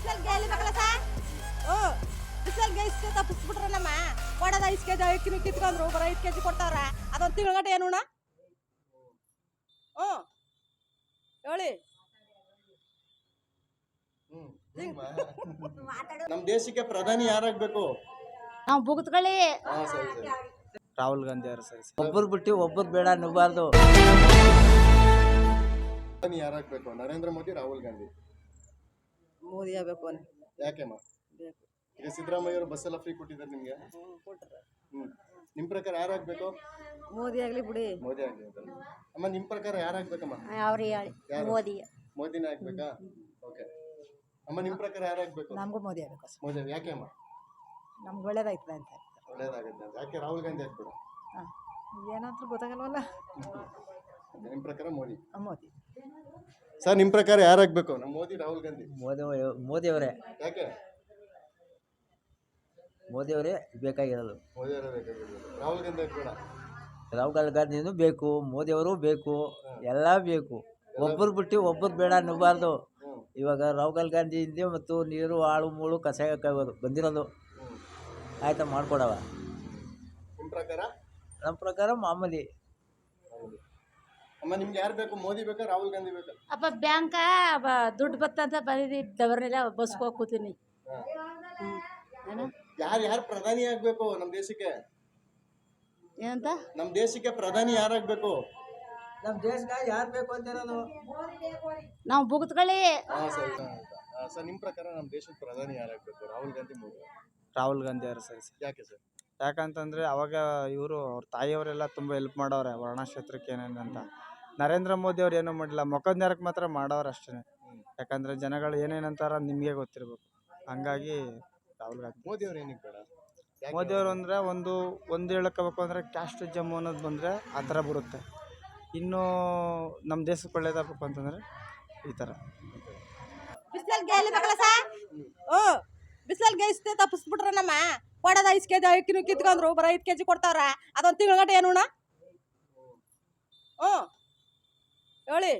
ಬಿಸಿಲ್ಗೆ ಎಲ್ಲಿ ಬೇಕಲ್ಲ ಸರ್ ಬಿಸಿಲ್ಗೆ ಇಷ್ಟು ತಪ್ಪಿಸ್ಬಿಟ್ರೆ ನಮ್ಮ ಕೊಡೋದ 5 ಕೆಜಿ ಅಕ್ಕಿನೂ ಕಿತ್ಕೊಂಡ್ರು ಬರೋ 5 ಕೆಜಿ ಕೊಡ್ತಾವ್ರ ಅದೊಂದು ತಿಂಗಳಗಟ್ಟೆ ಏನು ಹೇಳಿ ನಮ್ಮ ದೇಶಕ್ಕೆ ಪ್ರಧಾನಿ ಯಾರಾಗಬೇಕು? ನಾವು ಬುಗುತ್ಕೊಳ್ಳಿ ರಾಹುಲ್ ಗಾಂಧಿ ಅವರು ಸರಿ. ಒಬ್ಬರು ಬಿಟ್ಟು ಒಬ್ಬರು ಬೇಡ ಅನ್ನಬಾರ್ದು. ಪ್ರಧಾನಿ ಯಾರಾಗಬೇಕು? ನರೇಂದ್ರ ಮೋದಿ, ರಾಹುಲ್ ಗಾಂಧಿ? ಮೋದಿ ಆಗಬೇಕು ಯಾಕೆಮ್ಮ? ಈಗ ಸಿದ್ದರಾಮಯ್ಯ ಅವರು ಬಸ್ ಎಲ್ಲ ಫ್ರೀ ಕೊಟ್ಟಿದ್ದಾರೆ ನಿಮ್ಗೆ. ನಿಮ್ ಪ್ರಕಾರ ಯಾರಾಗಬೇಕು? ಮೋದಿ ಆಗ್ಲಿ ಬಿಡಿ. ಮೋದಿ ಆಗ್ಲಿ ಅಂತ. ಅಮ್ಮ ನಿಮ್ ಪ್ರಕಾರ ಯಾರಾಗಬೇಕಮ್ಮ? ಅವ್ರಿ ಮೋದಿ. ಮೋದಿನೇ ಆಗ್ಬೇಕಾ? ಓಕೆ ಅಮ್ಮ ನಿಮ್ ಪ್ರಕಾರ ಯಾರಾಗಬೇಕು? ನಮಗೂ ಮೋದಿ ಆಗಬೇಕು. ಮೋದಿ. ಯಾಕೆ ಅಮ್ಮ? ನಮ್ಗೆ ಒಳ್ಳೇದಾಯ್ತದೆ ಅಂತ. ಒಳ್ಳೇದಾಗುತ್ತೆ ಅಂತ. ಯಾಕೆ ರಾಹುಲ್ ಗಾಂಧಿ ಆಗ್ಬೇಕು? ಏನಂತ ಗೊತ್ತಾಗಲ್ವಲ್ಲ. ನಿಮ್ ಪ್ರಕಾರ ಮೋದಿ. ಮೋದಿ ಸರ್ ನಿಮ್ ಪ್ರಕಾರ ಯಾರಾಗಬೇಕು? ನಮ್ಮ ಮೋದಿ, ರಾಹುಲ್ ಗಾಂಧಿ? ಮೋದಿ ಅವರೇ. ಯಾಕೆ ಮೋದಿ ಅವರೇ ಬೇಕಾಗಿರೋದು. ಮೋದಿ ಅವರೇ ಬೇಕಾಗಿರೋದು. ರಾಹುಲ್ ಗಾಂಧಿ ಬೇಡ. ರಾಹುಲ್ ಗಾಂಧಿನೂ ಬೇಕು, ಮೋದಿ ಅವರು ಬೇಕು, ಎಲ್ಲ ಬೇಕು. ಒಬ್ಬರು ಬಿಟ್ಟು ಒಬ್ಬರು ಬೇಡ ಅನ್ನಬಾರ್ದು. ಇವಾಗ ರಾಹುಲ್ ಗಾಂಧಿ ಹಿಂದೆ ಮತ್ತು ನೀರು ಆಳು ಮೂಳು ಕಷಾಯ ಬಂದಿರೋದು ಆಯ್ತಾ ಮಾಡ್ಕೊಡವ. ನಿಮ್ ಪ್ರಕಾರ? ನಮ್ಮ ಪ್ರಕಾರ ಮಾಮೂಲಿ. ಅಮ್ಮ ನಿಮ್ಗೆ ಯಾರು ಬೇಕು? ಮೋದಿ ಬೇಕಾ, ರಾಹುಲ್ ಗಾಂಧಿ ಬೇಕಾ? ಅಪ್ಪ ಬ್ಯಾಂಕ ದುಡ್ಡು ಬತ್ತಂತ ಬಂದಿದ್ದವ್ರನ್ನೆಲ್ಲ ಬಸ್ಗೆ ಹೋಗಿ ಕೂತೀನಿ. ಯಾರು ಪ್ರಧಾನಿ ಆಗ್ಬೇಕು ನಮ್ ದೇಶಕ್ಕೆ? ಏನಂತ? ನಮ್ ದೇಶಕ್ಕೆ ಪ್ರಧಾನಿ ಯಾರಾಗ್ಬೇಕು? ನಮ್ಮ ದೇಶಕ್ಕೆ ಯಾರು ಬೇಕು ಅಂತಿರೋದು? ನಾವು ಬುಗುತ್ಕೊಳ್ಳಿ. ಸರ್ ನಿಮ್ ಪ್ರಕಾರ ನಮ್ ದೇಶದ ಪ್ರಧಾನಿ ಯಾರಾಗ್ಬೇಕು? ರಾಹುಲ್ ಗಾಂಧಿ, ಮೋದಿ? ರಾಹುಲ್ ಗಾಂಧಿ ಅವರು ಸರಿ. ಯಾಕೆ ಸರ್? ಯಾಕಂತಂದರೆ ಅವಾಗ ಇವರು ಅವ್ರ ತಾಯಿಯವರೆಲ್ಲ ತುಂಬ ಹೆಲ್ಪ್ ಮಾಡವ್ರೆ ವರ್ಣಕ್ಷೇತ್ರಕ್ಕೆ ಏನೇನಂತ. ನರೇಂದ್ರ ಮೋದಿ ಅವ್ರು ಏನೂ ಮಾಡಿಲ್ಲ, ಮುಖದ ನೇರಕ್ಕೆ ಮಾತ್ರ ಮಾಡವ್ರೆ ಅಷ್ಟೇ. ಯಾಕಂದರೆ ಜನಗಳು ಏನೇನಂತಾರ ನಿಮಗೆ ಗೊತ್ತಿರಬೇಕು. ಹಂಗಾಗಿ ರಾಹುಲ್ ಗಾಂಧಿ. ಮೋದಿ ಅವ್ರು ಏನಕ್ಕೆ ಬೇಡ? ಮೋದಿ ಅವರು ಅಂದರೆ ಒಂದು ಹೇಳಕೋಬೇಕು ಅಂದರೆ ಕ್ಯಾಸ್ಟ್ ಜಮ್ಮು ಅನ್ನೋದು ಬಂದರೆ ಆ ಥರ ಬರುತ್ತೆ. ಇನ್ನು ನಮ್ಮ ದೇಶಕ್ಕೆ ಒಳ್ಳೇದಾಗಬೇಕು ಅಂತಂದರೆ ಈ ಥರ. ಬಿಸಿಲ್ಗೆ ಎಲ್ಲಿ ಬೇಕಲ್ಲ ಸರ್ ಬಿಸಿಲ್ಗೆ ಇಷ್ಟು ತಪ್ಪಿಸ್ಬಿಟ್ರೆ ನಮ್ಮ ಕೊಡೋದ 5 ಕೆಜಿ ಅಕ್ಕಿನೂ ಕಿತ್ಕೊಂಡ್ರು ಬರೋ 5 ಕೆಜಿ ಕೊಡ್ತಾವ್ರ ಅದೊಂದು ತಿಂಗಳಗಟ್ಟೆ ಏನು ಹೇಳಿ